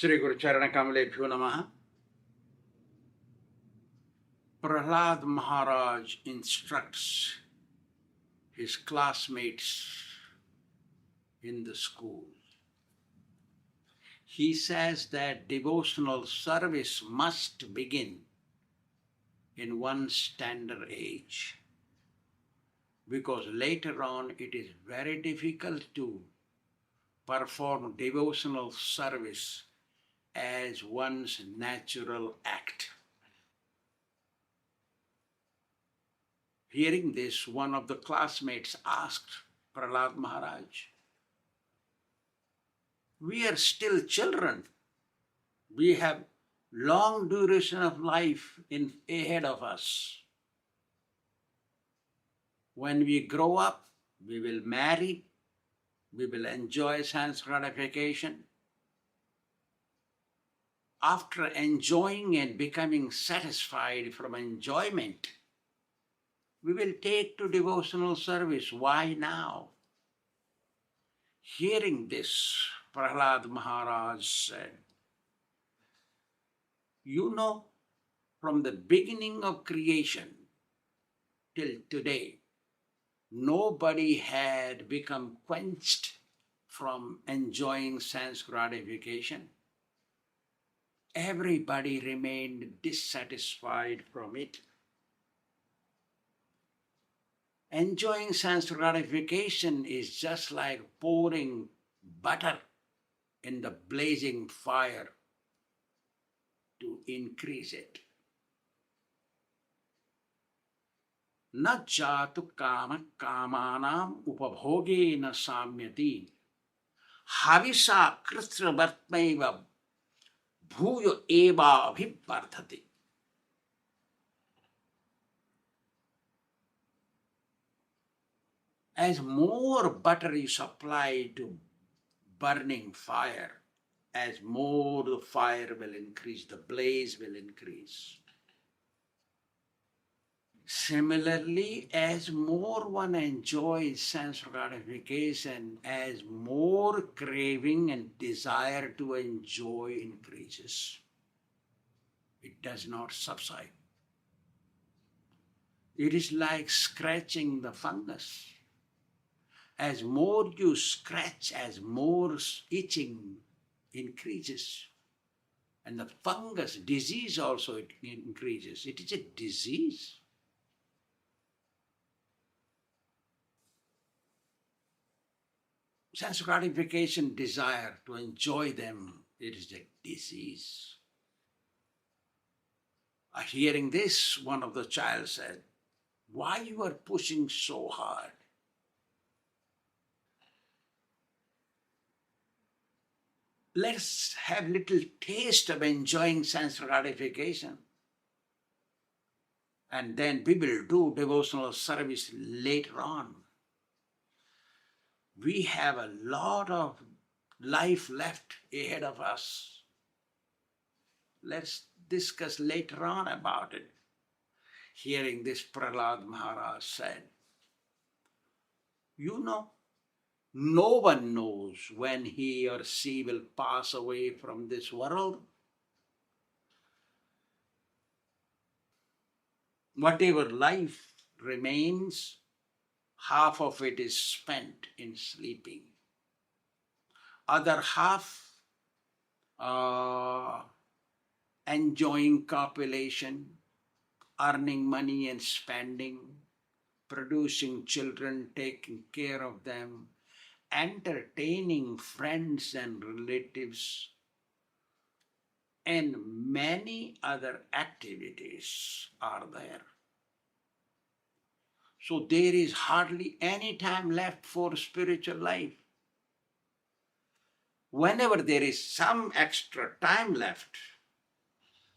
Sri Guru Charana Kamalebhyo Namaha. Prahlad Maharaj instructs his classmates in the school. He says that devotional service must begin in one's tender age, because later on it is very difficult to perform devotional service as one's natural act. Hearing this, one of the classmates asked Prahlad Maharaj, "We are still children. We have long duration of life ahead of us. When we grow up, we will marry, we will enjoy sense gratification. After enjoying and becoming satisfied from enjoyment, we will take to devotional service. Why now?" Hearing this, Prahlad Maharaj said, "You know, from the beginning of creation till today, nobody had become quenched from enjoying sense gratification. Everybody remained dissatisfied from it. Enjoying sense gratification is just like pouring butter in the blazing fire to increase it. Na jatu kama kamanam upabhogena samyati havisa kritra vartmaiva bhuyo eva abhivardhati." As more butter you supply to burning fire, as more the fire will increase, the blaze will increase. Similarly, as more one enjoys sense gratification, as more craving and desire to enjoy increases. It does not subside. It is like scratching the fungus. As more you scratch, as more itching increases. And the fungus disease also it increases. It is a disease. Sense gratification, desire to enjoy them, it is a disease. Hearing this, one of the child said, "Why you are pushing so hard? Let's have little taste of enjoying sense gratification. And then we will do devotional service later on. We have a lot of life left ahead of us. Let's discuss later on about it." Hearing this, Prahlad Maharaj said, "You know, no one knows when he or she will pass away from this world. Whatever life remains, half of it is spent in sleeping. Other half enjoying copulation, earning money and spending, producing children, taking care of them, entertaining friends and relatives, and many other activities are there. So there is hardly any time left for spiritual life. Whenever there is some extra time left,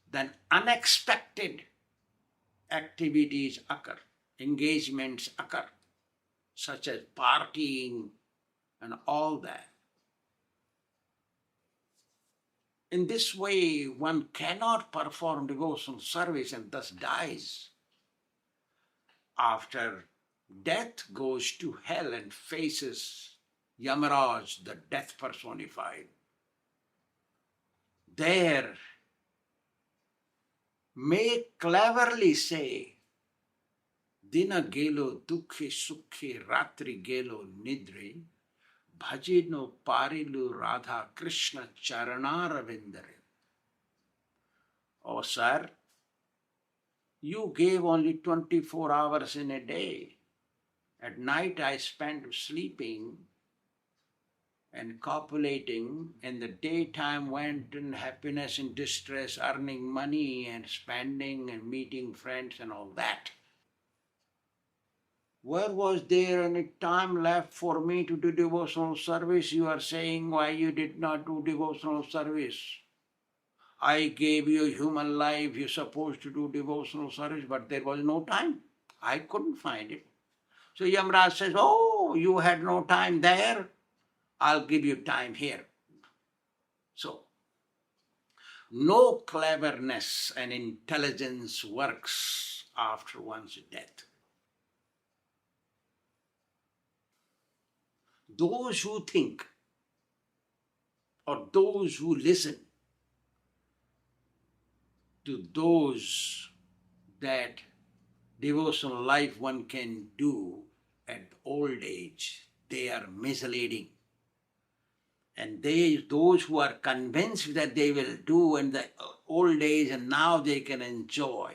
then unexpected activities occur, engagements occur, such as partying and all that. In this way, one cannot perform devotional service and thus dies. After death, goes to hell and faces Yamaraj, the death personified. there may cleverly say, Dina gelo dukhe sukhe ratri gelo nidre, bhajino parilu Radha Krishna charanaravidare. Oh, sir, you gave only 24 hours in a day. At night I spent sleeping and copulating, and the daytime went in happiness and distress, earning money and spending and meeting friends and all that. Where was there any time left for me to do devotional service? You are saying why you did not do devotional service. I gave you human life, you're supposed to do devotional service, but there was no time. I couldn't find it. So Yamraj says, oh, you had no time there, I'll give you time here. So, no cleverness and intelligence works after one's death. Those who think or those who listen to those that devotional life one can do at old age, they are misleading. And those who are convinced that they will do in the old age and now they can enjoy,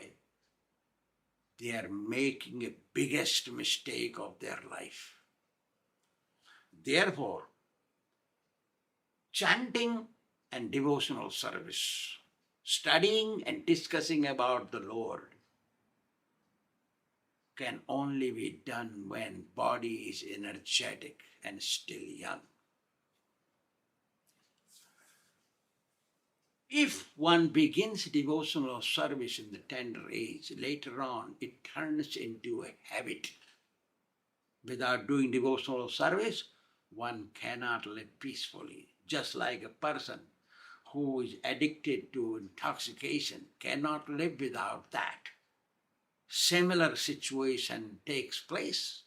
they are making a biggest mistake of their life. Therefore, chanting and devotional service, studying and discussing about the Lord can only be done when body is energetic and still young. If one begins devotional service in the tender age, later on it turns into a habit. Without doing devotional service, one cannot live peacefully. Just like a person who is addicted to intoxication cannot live without that. Similar situation takes place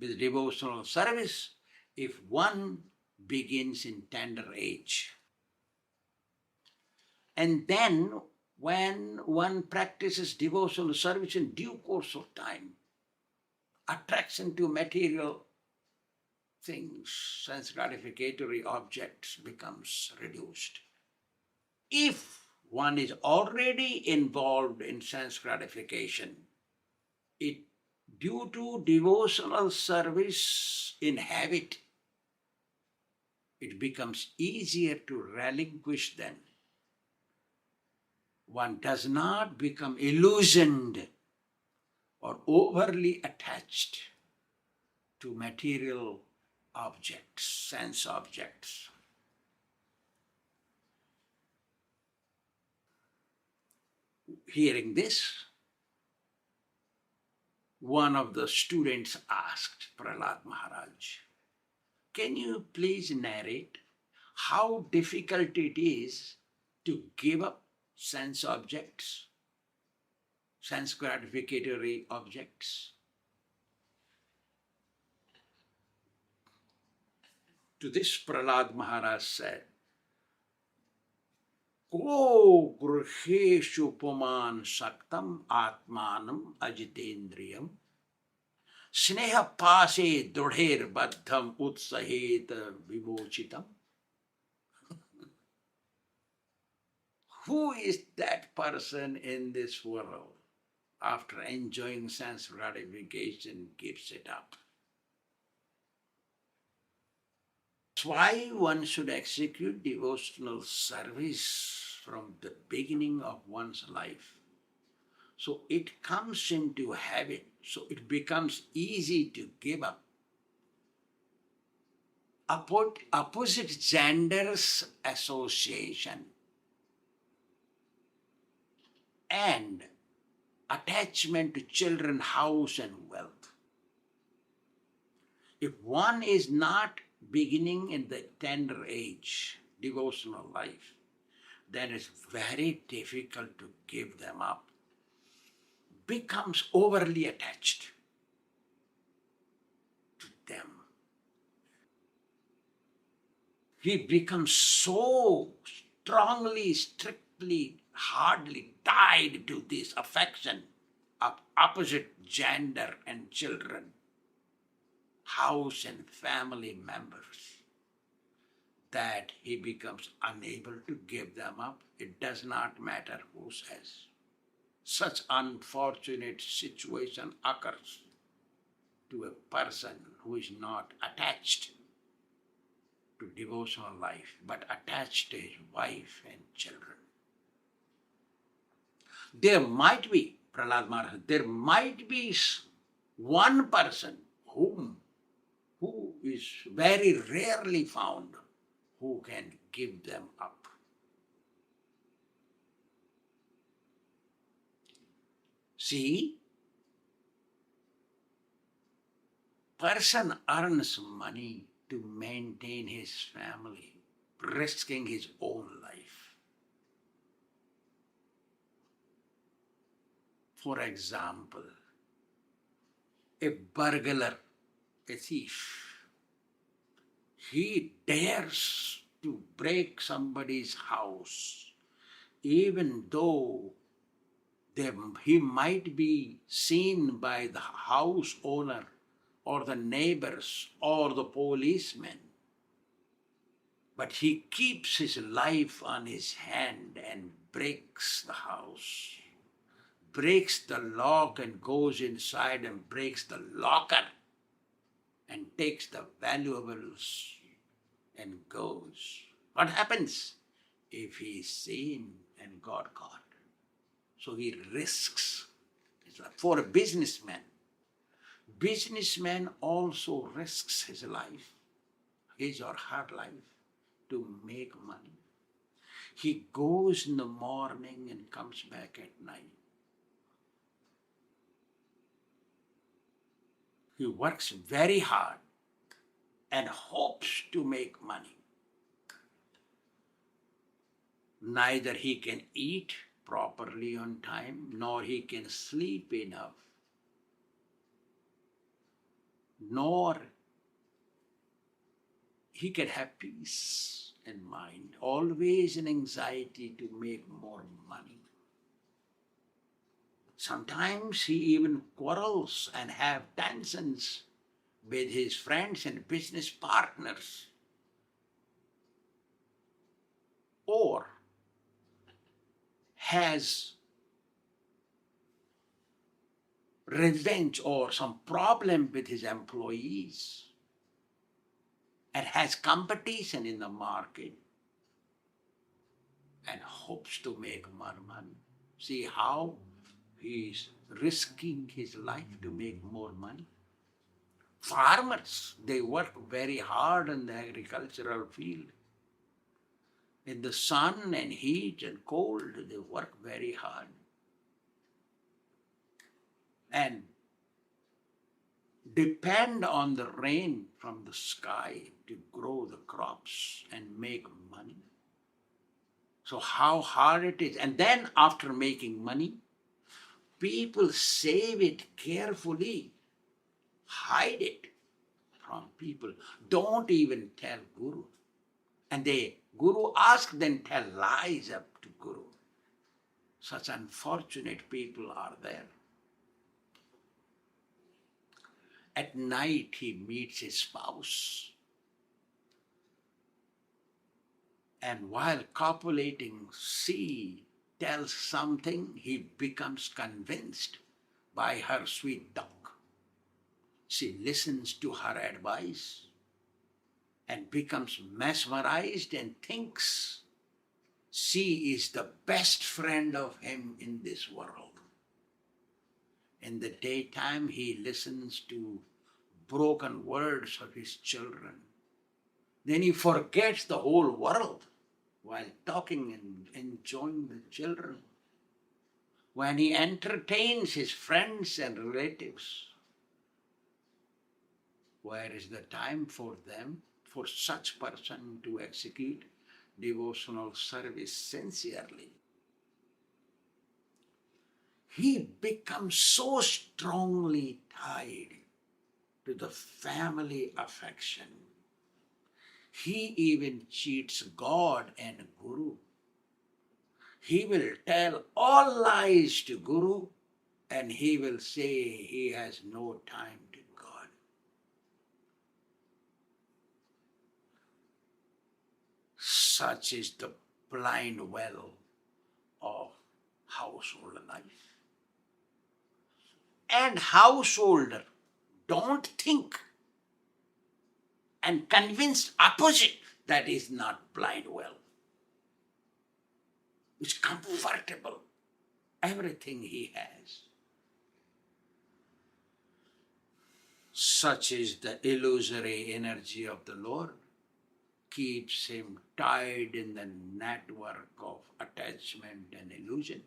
with devotional service if one begins in tender age. And then when one practices devotional service in due course of time, attraction to material things, sense gratificatory objects becomes reduced. If one is already involved in sense gratification, due to devotional service in habit, it becomes easier to relinquish them. One does not become illusioned or overly attached to material objects, sense objects. Hearing this, one of the students asked Prahlad Maharaj, can you please narrate how difficult it is to give up sense objects, sense gratificatory objects? To this Prahlad Maharaj said, Ko griheshu puman saktam atmanam ajitendriyam sneha pase dodher baddham utsahet vimochitam. Who is that person in this world after enjoying sense gratification gives it up? That's why one should execute devotional service from the beginning of one's life. So it comes into habit, so it becomes easy to give up. Opposite genders association and attachment to children, house and wealth. If one is not beginning in the tender age, devotional life, then it's very difficult to give them up. Becomes overly attached to them. He becomes so strongly, strictly, hardly tied to this affection of opposite gender and children, house and family members, that he becomes unable to give them up. It does not matter who says. Such unfortunate situation occurs to a person who is not attached to devotional life, but attached to his wife and children. There might be, Prahlad Maharaj, there might be one person who is very rarely found who can give them up. See, person earns money to maintain his family, risking his own life. For example, a burglar, a thief, he dares to break somebody's house, even though he might be seen by the house owner or the neighbors or the policemen. But he keeps his life on his hand and breaks the house, breaks the lock and goes inside and breaks the locker and takes the valuables and goes. What happens if he is seen and got caught? So he risks his life. For a businessman also risks his life, his or her life, to make money. He goes in the morning and comes back at night. He works very hard and hopes to make money. Neither he can eat properly on time, nor he can sleep enough, nor he can have peace in mind, always in anxiety to make more money. Sometimes he even quarrels and have tensions with his friends and business partners, or has revenge or some problem with his employees and has competition in the market and hopes to make more money. See how he is risking his life to make more money. Farmers, they work very hard in the agricultural field. In the sun and heat and cold, they work very hard. And depend on the rain from the sky to grow the crops and make money. So how hard it is. And then after making money, people save it carefully, hide it from people. Don't even tell Guru. And Guru asks, then tell lies up to Guru. Such unfortunate people are there. At night he meets his spouse. And while copulating, she tells something, he becomes convinced by her sweet talk. She listens to her advice and becomes mesmerized and thinks she is the best friend of him in this world. In the daytime, he listens to broken words of his children. Then he forgets the whole world while talking and enjoying the children. When he entertains his friends and relatives, where is the time for them, for such person to execute devotional service sincerely? He becomes so strongly tied to the family affection. He even cheats God and Guru He will tell all lies to Guru and he will say he has no time to God. Such is the blind well of household life. And householder don't think and convinced opposite, that is not blind well. It's comfortable, everything he has. Such is the illusory energy of the Lord, keeps him tied in the network of attachment and illusion.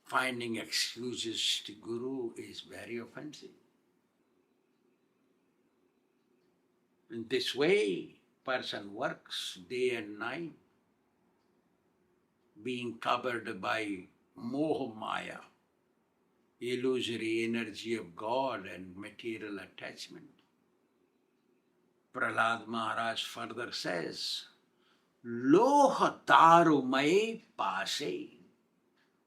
Finding excuses to Guru is very offensive. In this way, person works day and night, being covered by moha maya, illusory energy of God and material attachment. Prahlad Maharaj further says, Loha taru mai pase,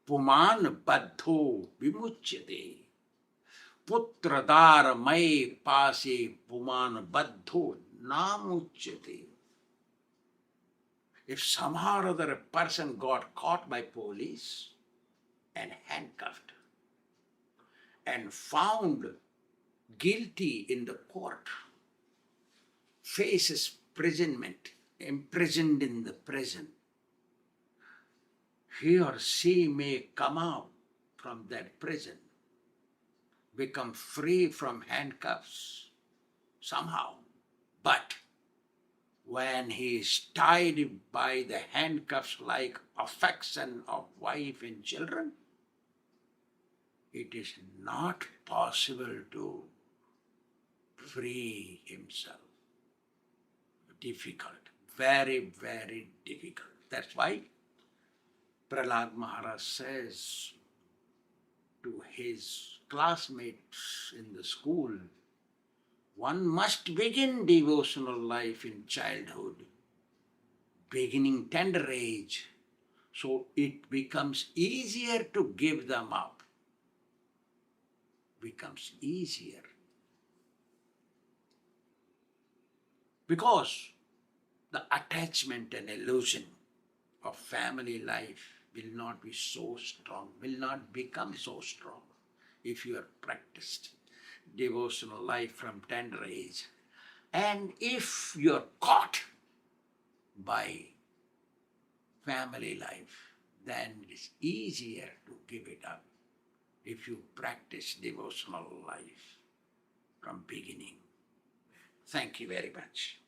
puman baddho vimuchyate. Putradar mai pase puman baddho namuchyate. If somehow or other a person got caught by police and handcuffed and found guilty in the court, faces imprisonment, imprisoned in the prison, he or she may come out from that prison, become free from handcuffs somehow. But when he is tied by the handcuffs like affection of wife and children, it is not possible to free himself. Difficult, very, very difficult. That's why Prahlad Maharaj says to his classmates in the school, one must begin devotional life in childhood, beginning tender age, so it becomes easier to give them up. Becomes easier. Because the attachment and illusion of family life will not be so strong, will not become so strong if you have practiced devotional life from tender age. And if you're caught by family life, then it's easier to give it up if you practice devotional life from beginning. Thank you very much.